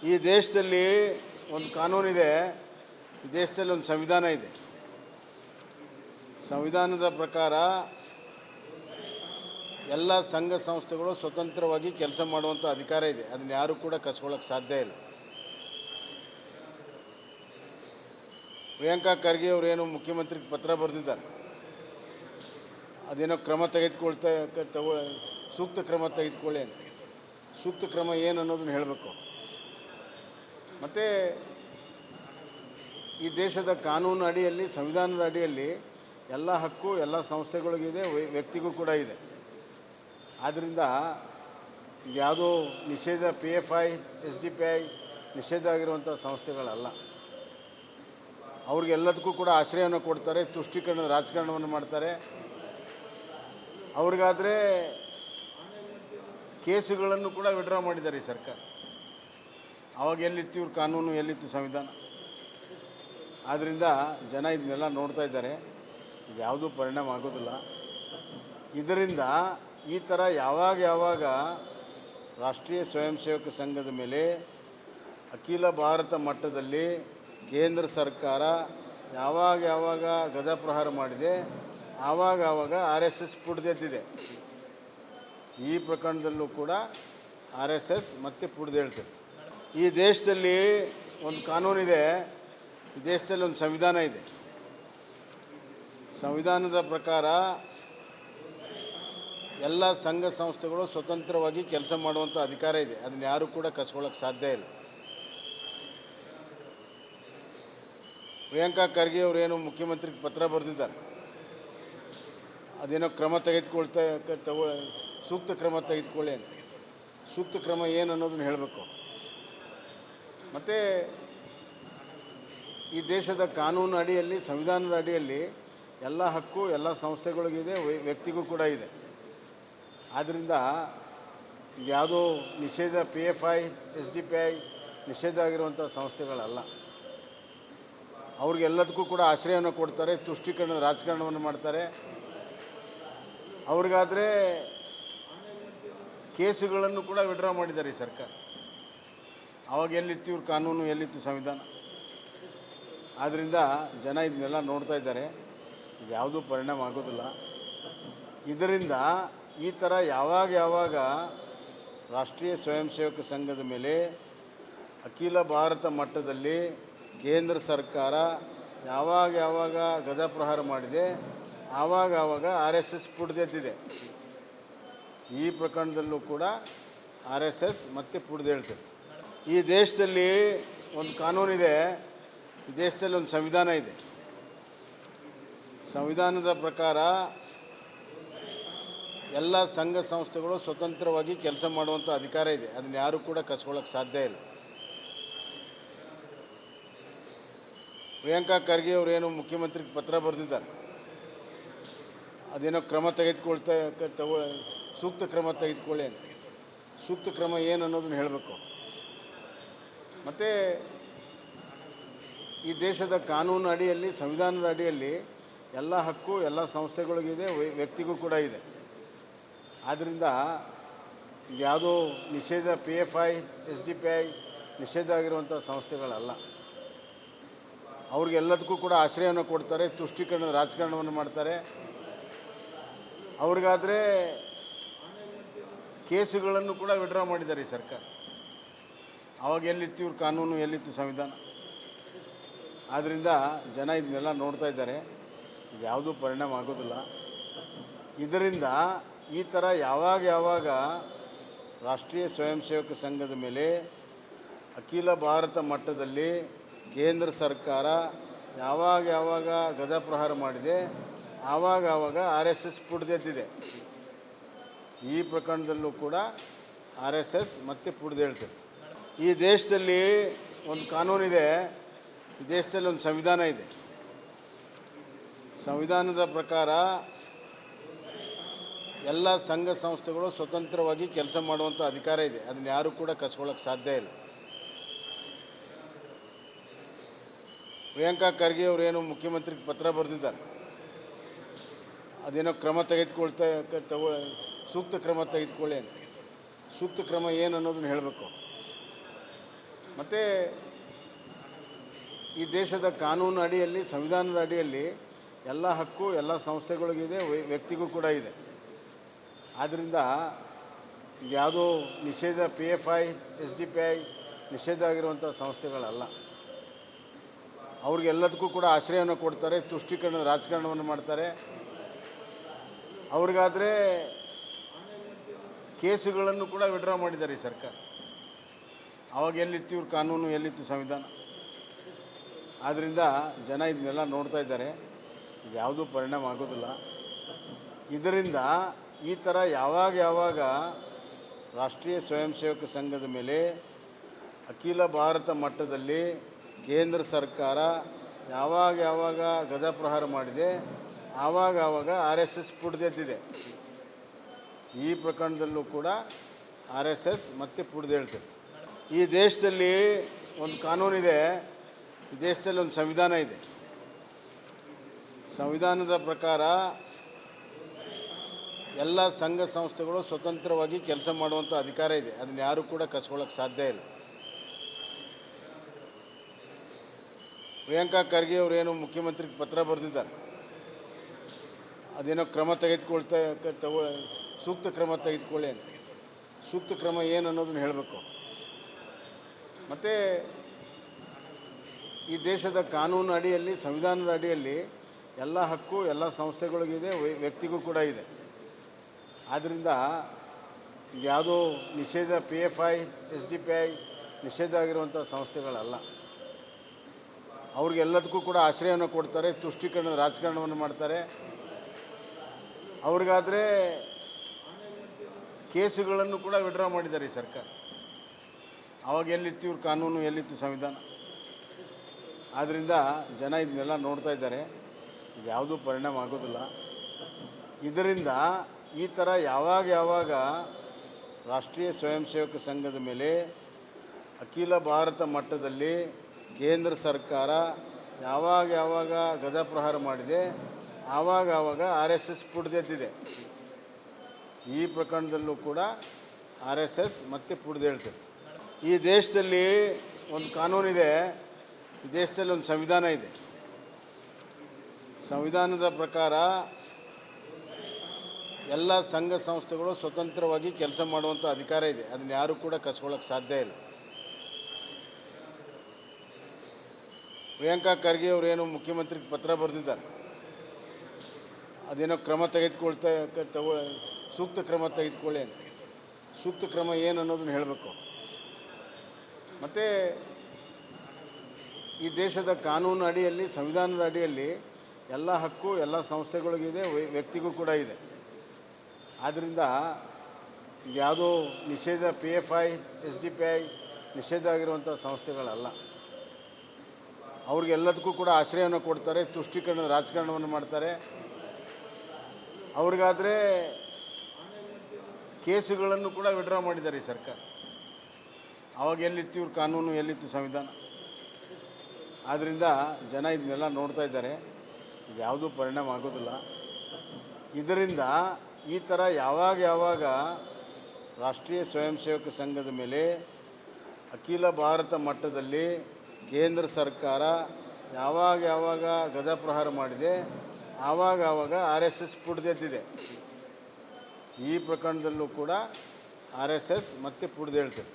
ಈ ದೇಶದಲ್ಲಿ ಒಂದು ಕಾನೂನಿದೆ, ಈ ದೇಶದಲ್ಲಿ ಒಂದು ಸಂವಿಧಾನ ಇದೆ. ಸಂವಿಧಾನದ ಪ್ರಕಾರ ಎಲ್ಲ ಸಂಘ ಸಂಸ್ಥೆಗಳು ಸ್ವತಂತ್ರವಾಗಿ ಕೆಲಸ ಮಾಡುವಂಥ ಅಧಿಕಾರ ಇದೆ. ಅದನ್ನು ಯಾರೂ ಕೂಡ ಕಸ್ಕೊಳ್ಳೋಕ್ಕೆ ಸಾಧ್ಯ ಇಲ್ಲ. ಪ್ರಿಯಾಂಕಾ ಖರ್ಗೆ ಅವರೇನು ಮುಖ್ಯಮಂತ್ರಿಗೆ ಪತ್ರ ಬರೆದಿದ್ದಾರೆ, ಅದೇನೋ ಕ್ರಮ ಸೂಕ್ತ ಕ್ರಮ ತೆಗೆದುಕೊಳ್ಳಿ ಅಂತ. ಸೂಕ್ತ ಕ್ರಮ ಏನು ಅನ್ನೋದನ್ನು ಹೇಳಬೇಕು. ಮತ್ತು ಈ ದೇಶದ ಕಾನೂನು ಅಡಿಯಲ್ಲಿ, ಸಂವಿಧಾನದ ಅಡಿಯಲ್ಲಿ ಎಲ್ಲ ಹಕ್ಕು ಎಲ್ಲ ಸಂಸ್ಥೆಗಳಿಗಿದೆ, ವ್ಯಕ್ತಿಗೂ ಕೂಡ ಇದೆ. ಆದ್ದರಿಂದ ಇದ್ಯಾವುದೋ ನಿಷೇಧ PFI SDPI ನಿಷೇಧ ಆಗಿರುವಂಥ ಸಂಸ್ಥೆಗಳಲ್ಲ. ಅವ್ರಿಗೆಲ್ಲದಕ್ಕೂ ಕೂಡ ಆಶ್ರಯವನ್ನು ಕೊಡ್ತಾರೆ, ತುಷ್ಟೀಕರಣದ ರಾಜಕಾರಣವನ್ನು ಮಾಡ್ತಾರೆ. ಅವ್ರಿಗಾದರೆ ಕೇಸುಗಳನ್ನು ಕೂಡ ವಿಡ್ರಾ ಮಾಡಿದ್ದಾರೆ ಈ ಸರ್ಕಾರ. ಆವಾಗ ಎಲ್ಲಿತ್ತು ಇವ್ರ ಕಾನೂನು, ಎಲ್ಲಿತ್ತು ಸಂವಿಧಾನ? ಆದ್ದರಿಂದ ಜನ ಇದನ್ನೆಲ್ಲ ನೋಡ್ತಾ ಇದ್ದಾರೆ. ಇದು ಯಾವುದೂ ಪರಿಣಾಮ ಆಗೋದಿಲ್ಲ. ಇದರಿಂದ ಈ ಥರ ಯಾವಾಗ ರಾಷ್ಟ್ರೀಯ ಸ್ವಯಂ ಸೇವಕ ಸಂಘದ ಮೇಲೆ ಅಖಿಲ ಭಾರತ ಮಟ್ಟದಲ್ಲಿ ಕೇಂದ್ರ ಸರ್ಕಾರ ಯಾವಾಗ ಗದಾಪ್ರಹಾರ ಮಾಡಿದೆ, ಆವಾಗ RSS ಪುಡ್ದೆದ್ದಿದೆ. ಈ ಪ್ರಕರಣದಲ್ಲೂ ಕೂಡ RSS ಮತ್ತೆ ಪುಡ್ದೇಳ್ತದೆ. ಈ ದೇಶದಲ್ಲಿ ಒಂದು ಕಾನೂನಿದೆ, ಈ ದೇಶದಲ್ಲಿ ಒಂದು ಸಂವಿಧಾನ ಇದೆ. ಸಂವಿಧಾನದ ಪ್ರಕಾರ ಎಲ್ಲ ಸಂಘ ಸಂಸ್ಥೆಗಳು ಸ್ವತಂತ್ರವಾಗಿ ಕೆಲಸ ಮಾಡುವಂಥ ಅಧಿಕಾರ ಇದೆ. ಅದನ್ನು ಯಾರೂ ಕೂಡ ಕಸ್ಕೊಳ್ಳೋಕ್ಕೆ ಸಾಧ್ಯ ಇಲ್ಲ. ಪ್ರಿಯಾಂಕಾ ಖರ್ಗೆ ಅವರೇನು ಮುಖ್ಯಮಂತ್ರಿಗೆ ಪತ್ರ ಬರೆದಿದ್ದಾರೆ, ಅದೇನೋ ಕ್ರಮ ಸೂಕ್ತ ಕ್ರಮ ತೆಗೆದುಕೊಳ್ಳಿ ಅಂತ. ಸೂಕ್ತ ಕ್ರಮ ಏನು ಅನ್ನೋದನ್ನು ಹೇಳಬೇಕು. ಮತ್ತು ಈ ದೇಶದ ಕಾನೂನು ಅಡಿಯಲ್ಲಿ, ಸಂವಿಧಾನದ ಅಡಿಯಲ್ಲಿ ಎಲ್ಲ ಹಕ್ಕು ಎಲ್ಲ ಸಂಸ್ಥೆಗಳಿಗಿದೆ, ವ್ಯಕ್ತಿಗೂ ಕೂಡ ಇದೆ. ಆದ್ದರಿಂದ ಇದ್ಯಾವುದೋ ನಿಷೇಧ PFI SDPI ನಿಷೇಧ ಆಗಿರುವಂಥ ಸಂಸ್ಥೆಗಳಲ್ಲ. ಅವ್ರಿಗೆಲ್ಲದಕ್ಕೂ ಕೂಡ ಆಶ್ರಯವನ್ನು ಕೊಡ್ತಾರೆ, ತುಷ್ಟೀಕರಣದ ರಾಜಕಾರಣವನ್ನು ಮಾಡ್ತಾರೆ. ಅವ್ರಿಗಾದರೆ ಕೇಸುಗಳನ್ನು ಕೂಡ ವಿಡ್ರಾ ಮಾಡಿದ್ದಾರೆ ಈ ಸರ್ಕಾರ. ಆವಾಗ ಎಲ್ಲಿತ್ತು ಇವ್ರ ಕಾನೂನು, ಎಲ್ಲಿತ್ತು ಸಂವಿಧಾನ? ಆದ್ದರಿಂದ ಜನ ಇದನ್ನೆಲ್ಲ ನೋಡ್ತಾ ಇದ್ದಾರೆ. ಇದು ಯಾವುದೂ ಪರಿಣಾಮ ಆಗೋದಿಲ್ಲ. ಇದರಿಂದ ಈ ಥರ ಯಾವಾಗ ರಾಷ್ಟ್ರೀಯ ಸ್ವಯಂ ಸೇವಕ ಸಂಘದ ಮೇಲೆ ಅಖಿಲ ಭಾರತ ಮಟ್ಟದಲ್ಲಿ ಕೇಂದ್ರ ಸರ್ಕಾರ ಯಾವಾಗ ಗದಾಪ್ರಹಾರ ಮಾಡಿದೆ, ಆವಾಗ RSS ಪುಡ್ದೆದ್ದಿದೆ. ಈ ಪ್ರಕರಣದಲ್ಲೂ ಕೂಡ RSS ಮತ್ತೆ ಪುಡ್ದೇಳ್ತದೆ. ಈ ದೇಶದಲ್ಲಿ ಒಂದು ಕಾನೂನಿದೆ, ಈ ದೇಶದಲ್ಲಿ ಒಂದು ಸಂವಿಧಾನ ಇದೆ. ಸಂವಿಧಾನದ ಪ್ರಕಾರ ಎಲ್ಲ ಸಂಘ ಸಂಸ್ಥೆಗಳು ಸ್ವತಂತ್ರವಾಗಿ ಕೆಲಸ ಮಾಡುವಂಥ ಅಧಿಕಾರ ಇದೆ. ಅದನ್ನು ಯಾರೂ ಕೂಡ ಕಸ್ಕೊಳ್ಳೋಕ್ಕೆ ಸಾಧ್ಯ ಇಲ್ಲ. ಪ್ರಿಯಾಂಕಾ ಖರ್ಗೆ ಅವರೇನು ಮುಖ್ಯಮಂತ್ರಿಗೆ ಪತ್ರ ಬರೆದಿದ್ದಾರೆ, ಅದೇನೋ ಕ್ರಮ ಸೂಕ್ತ ಕ್ರಮ ತೆಗೆದುಕೊಳ್ಳಿ ಅಂತ. ಸೂಕ್ತ ಕ್ರಮ ಏನು ಅನ್ನೋದನ್ನು ಹೇಳಬೇಕು. ಮತ್ತು ಈ ದೇಶದ ಕಾನೂನು ಅಡಿಯಲ್ಲಿ, ಸಂವಿಧಾನದ ಅಡಿಯಲ್ಲಿ ಎಲ್ಲ ಹಕ್ಕು ಎಲ್ಲ ಸಂಸ್ಥೆಗಳಿಗಿದೆ, ವ್ಯಕ್ತಿಗೂ ಕೂಡ ಇದೆ. ಆದ್ದರಿಂದ ಇದ್ಯಾವುದೋ ನಿಷೇಧ PFI SDPI ನಿಷೇಧ ಆಗಿರುವಂಥ ಸಂಸ್ಥೆಗಳಲ್ಲ. ಅವ್ರಿಗೆಲ್ಲದಕ್ಕೂ ಕೂಡ ಆಶ್ರಯವನ್ನು ಕೊಡ್ತಾರೆ, ತುಷ್ಟೀಕರಣದ ರಾಜಕಾರಣವನ್ನು ಮಾಡ್ತಾರೆ. ಅವ್ರಿಗಾದರೆ ಕೇಸುಗಳನ್ನು ಕೂಡ ವಿಡ್ರಾ ಮಾಡಿದ್ದಾರೆ ಈ ಸರ್ಕಾರ. ಆವಾಗ ಎಲ್ಲಿತ್ತು ಇವ್ರ ಕಾನೂನು, ಎಲ್ಲಿತ್ತು ಸಂವಿಧಾನ? ಆದ್ದರಿಂದ ಜನ ಇದನ್ನೆಲ್ಲ ನೋಡ್ತಾ ಇದ್ದಾರೆ. ಇದು ಯಾವುದೂ ಪರಿಣಾಮ ಆಗೋದಿಲ್ಲ. ಇದರಿಂದ ಈ ಥರ ಯಾವಾಗ ರಾಷ್ಟ್ರೀಯ ಸ್ವಯಂ ಸೇವಕ ಸಂಘದ ಮೇಲೆ ಅಖಿಲ ಭಾರತ ಮಟ್ಟದಲ್ಲಿ ಕೇಂದ್ರ ಸರ್ಕಾರ ಯಾವಾಗ ಗದಾಪ್ರಹಾರ ಮಾಡಿದೆ, ಆವಾಗ RSS ಪುಡ್ದೆದ್ದಿದೆ. ಈ ಪ್ರಕರಣದಲ್ಲೂ ಕೂಡ RSS ಮತ್ತೆ ಪುಡ್ದೇಳ್ತದೆ. ಈ ದೇಶದಲ್ಲಿ ಒಂದು ಕಾನೂನಿದೆ, ಈ ದೇಶದಲ್ಲಿ ಒಂದು ಸಂವಿಧಾನ ಇದೆ. ಸಂವಿಧಾನದ ಪ್ರಕಾರ ಎಲ್ಲ ಸಂಘ ಸಂಸ್ಥೆಗಳು ಸ್ವತಂತ್ರವಾಗಿ ಕೆಲಸ ಮಾಡುವಂಥ ಅಧಿಕಾರ ಇದೆ. ಅದನ್ನು ಯಾರೂ ಕೂಡ ಕಸ್ಕೊಳ್ಳೋಕ್ಕೆ ಸಾಧ್ಯ ಇಲ್ಲ. ಪ್ರಿಯಾಂಕಾ ಖರ್ಗೆ ಅವರೇನು ಮುಖ್ಯಮಂತ್ರಿಗೆ ಪತ್ರ ಬರೆದಿದ್ದಾರೆ, ಅದೇನೋ ಕ್ರಮ ಸೂಕ್ತ ಕ್ರಮ ತೆಗೆದುಕೊಳ್ಳಿ ಅಂತ. ಸೂಕ್ತ ಕ್ರಮ ಏನು ಅನ್ನೋದನ್ನು ಹೇಳಬೇಕು. ಮತ್ತು ಈ ದೇಶದ ಕಾನೂನು ಅಡಿಯಲ್ಲಿ, ಸಂವಿಧಾನದ ಅಡಿಯಲ್ಲಿ ಎಲ್ಲ ಹಕ್ಕು ಎಲ್ಲ ಸಂಸ್ಥೆಗಳಿಗಿದೆ, ವ್ಯಕ್ತಿಗೂ ಕೂಡ ಇದೆ. ಆದ್ದರಿಂದ ಇದ್ಯಾವುದೋ ನಿಷೇಧ PFI SDPI ನಿಷೇಧ ಆಗಿರುವಂಥ ಸಂಸ್ಥೆಗಳಲ್ಲ. ಅವ್ರಿಗೆಲ್ಲದಕ್ಕೂ ಕೂಡ ಆಶ್ರಯವನ್ನು ಕೊಡ್ತಾರೆ, ತುಷ್ಟೀಕರಣದ ರಾಜಕಾರಣವನ್ನು ಮಾಡ್ತಾರೆ. ಅವ್ರಿಗಾದರೆ ಕೇಸುಗಳನ್ನು ಕೂಡ ವಿಡ್ರಾ ಮಾಡಿದ್ದಾರೆ ಈ ಸರ್ಕಾರ. ಆವಾಗ ಎಲ್ಲಿತ್ತು ಇವ್ರ ಕಾನೂನು, ಎಲ್ಲಿತ್ತು ಸಂವಿಧಾನ? ಆದ್ದರಿಂದ ಜನ ಇದನ್ನೆಲ್ಲ ನೋಡ್ತಾ ಇದ್ದಾರೆ. ಇದು ಯಾವುದೂ ಪರಿಣಾಮ ಆಗೋದಿಲ್ಲ. ಇದರಿಂದ ಈ ಥರ ಯಾವಾಗ ರಾಷ್ಟ್ರೀಯ ಸ್ವಯಂ ಸೇವಕ ಸಂಘದ ಮೇಲೆ ಅಖಿಲ ಭಾರತ ಮಟ್ಟದಲ್ಲಿ ಕೇಂದ್ರ ಸರ್ಕಾರ ಯಾವಾಗ ಗದಾಪ್ರಹಾರ ಮಾಡಿದೆ, ಆವಾಗ RSS ಪುಡ್ದೆದ್ದಿದೆ. ಈ ಪ್ರಕರಣದಲ್ಲೂ ಕೂಡ RSS ಮತ್ತೆ ಪುಡ್ದೇಳ್ತದೆ. ಈ ದೇಶದಲ್ಲಿ ಒಂದು ಕಾನೂನಿದೆ, ಈ ದೇಶದಲ್ಲಿ ಒಂದು ಸಂವಿಧಾನ ಇದೆ. ಸಂವಿಧಾನದ ಪ್ರಕಾರ ಎಲ್ಲ ಸಂಘ ಸಂಸ್ಥೆಗಳು ಸ್ವತಂತ್ರವಾಗಿ ಕೆಲಸ ಮಾಡುವಂಥ ಅಧಿಕಾರ ಇದೆ. ಅದನ್ನು ಯಾರೂ ಕೂಡ ಕಸ್ಕೊಳ್ಳೋಕ್ಕೆ ಸಾಧ್ಯ ಇಲ್ಲ. ಪ್ರಿಯಾಂಕಾ ಖರ್ಗೆ ಅವರೇನು ಮುಖ್ಯಮಂತ್ರಿಗೆ ಪತ್ರ ಬರೆದಿದ್ದಾರೆ, ಅದೇನೋ ಕ್ರಮ ಸೂಕ್ತ ಕ್ರಮ ತೆಗೆದುಕೊಳ್ಳಿ ಅಂತ. ಸೂಕ್ತ ಕ್ರಮ ಏನು ಅನ್ನೋದನ್ನು ಹೇಳಬೇಕು. ಮತ್ತು ಈ ದೇಶದ ಕಾನೂನು ಅಡಿಯಲ್ಲಿ, ಸಂವಿಧಾನದ ಅಡಿಯಲ್ಲಿ ಎಲ್ಲ ಹಕ್ಕು ಎಲ್ಲ ಸಂಸ್ಥೆಗಳಿಗಿದೆ, ವ್ಯಕ್ತಿಗೂ ಕೂಡ ಇದೆ. ಆದ್ದರಿಂದ ಇದ್ಯಾವುದೋ ನಿಷೇಧ PFI SDPI ನಿಷೇಧ ಆಗಿರುವಂಥ ಸಂಸ್ಥೆಗಳಲ್ಲ. ಅವ್ರಿಗೆಲ್ಲದಕ್ಕೂ ಕೂಡ ಆಶ್ರಯವನ್ನು ಕೊಡ್ತಾರೆ, ತುಷ್ಟೀಕರಣದ ರಾಜಕಾರಣವನ್ನು ಮಾಡ್ತಾರೆ. ಅವ್ರಿಗಾದರೆ ಕೇಸುಗಳನ್ನು ಕೂಡ ವಿಡ್ರಾ ಮಾಡಿದ್ದಾರೆ ಈ ಸರ್ಕಾರ. ಆವಾಗ ಎಲ್ಲಿತ್ತು ಇವ್ರ ಕಾನೂನು, ಎಲ್ಲಿತ್ತು ಸಂವಿಧಾನ? ಆದ್ದರಿಂದ ಜನ ಇದನ್ನೆಲ್ಲ ನೋಡ್ತಾ ಇದ್ದಾರೆ. ಇದು ಯಾವುದೂ ಪರಿಣಾಮ ಆಗೋದಿಲ್ಲ. ಇದರಿಂದ ಈ ಥರ ಯಾವಾಗ ರಾಷ್ಟ್ರೀಯ ಸ್ವಯಂ ಸೇವಕ ಸಂಘದ ಮೇಲೆ ಅಖಿಲ ಭಾರತ ಮಟ್ಟದಲ್ಲಿ ಕೇಂದ್ರ ಸರ್ಕಾರ ಯಾವಾಗ ಗದಾಪ್ರಹಾರ ಮಾಡಿದೆ, ಆವಾಗ RSS ಪುಡ್ದೆದ್ದಿದೆ. ಈ ಪ್ರಕರಣದಲ್ಲೂ ಕೂಡ RSS ಮತ್ತೆ ಪುಡ್ದೇಳ್ತದೆ. ಈ ದೇಶದಲ್ಲಿ ಒಂದು ಕಾನೂನಿದೆ, ಈ ದೇಶದಲ್ಲಿ ಒಂದು ಸಂವಿಧಾನ ಇದೆ. ಸಂವಿಧಾನದ ಪ್ರಕಾರ ಎಲ್ಲ ಸಂಘ ಸಂಸ್ಥೆಗಳು ಸ್ವತಂತ್ರವಾಗಿ ಕೆಲಸ ಮಾಡುವಂಥ ಅಧಿಕಾರ ಇದೆ. ಅದನ್ನು ಯಾರೂ ಕೂಡ ಕಸ್ಕೊಳ್ಳೋಕ್ಕೆ ಸಾಧ್ಯ ಇಲ್ಲ. ಪ್ರಿಯಾಂಕಾ ಖರ್ಗೆ ಅವರೇನು ಮುಖ್ಯಮಂತ್ರಿಗೆ ಪತ್ರ ಬರೆದಿದ್ದಾರೆ, ಅದೇನೋ ಕ್ರಮ ಸೂಕ್ತ ಕ್ರಮ ತೆಗೆದುಕೊಳ್ಳಿ ಅಂತ. ಸೂಕ್ತ ಕ್ರಮ ಏನು ಅನ್ನೋದನ್ನು ಹೇಳಬೇಕು. ಮತ್ತು ಈ ದೇಶದ ಕಾನೂನು ಅಡಿಯಲ್ಲಿ, ಸಂವಿಧಾನದ ಅಡಿಯಲ್ಲಿ ಎಲ್ಲ ಹಕ್ಕು ಎಲ್ಲ ಸಂಸ್ಥೆಗಳಿಗಿದೆ, ವ್ಯಕ್ತಿಗೂ ಕೂಡ ಇದೆ. ಆದ್ದರಿಂದ ಇದ್ಯಾವುದೋ ನಿಷೇಧ PFI SDPI ನಿಷೇಧ ಆಗಿರುವಂಥ ಸಂಸ್ಥೆಗಳಲ್ಲ. ಅವ್ರಿಗೆಲ್ಲದಕ್ಕೂ ಕೂಡ ಆಶ್ರಯವನ್ನು ಕೊಡ್ತಾರೆ, ತುಷ್ಟೀಕರಣದ ರಾಜಕಾರಣವನ್ನು ಮಾಡ್ತಾರೆ. ಅವ್ರಿಗಾದರೆ ಕೇಸುಗಳನ್ನು ಕೂಡ ವಿಡ್ರಾ ಮಾಡಿದ್ದಾರೆ ಈ ಸರ್ಕಾರ. ಆವಾಗ ಎಲ್ಲಿತ್ತು ಇವ್ರ ಕಾನೂನು, ಎಲ್ಲಿತ್ತು ಸಂವಿಧಾನ? ಆದ್ದರಿಂದ ಜನ ಇದನ್ನೆಲ್ಲ ನೋಡ್ತಾ ಇದ್ದಾರೆ. ಇದು ಯಾವುದೂ ಪರಿಣಾಮ ಆಗೋದಿಲ್ಲ. ಇದರಿಂದ ಈ ಥರ ಯಾವಾಗ ರಾಷ್ಟ್ರೀಯ ಸ್ವಯಂ ಸೇವಕ ಸಂಘದ ಮೇಲೆ ಅಖಿಲ ಭಾರತ ಮಟ್ಟದಲ್ಲಿ ಕೇಂದ್ರ ಸರ್ಕಾರ ಯಾವಾಗ ಗದಾಪ್ರಹಾರ ಮಾಡಿದೆ, ಆವಾಗ RSS ಪುಡ್ದೆದ್ದಿದೆ. ಈ ಪ್ರಕರಣದಲ್ಲೂ ಕೂಡ RSS ಮತ್ತೆ ಪುಡ್ದೇಳ್ತದೆ.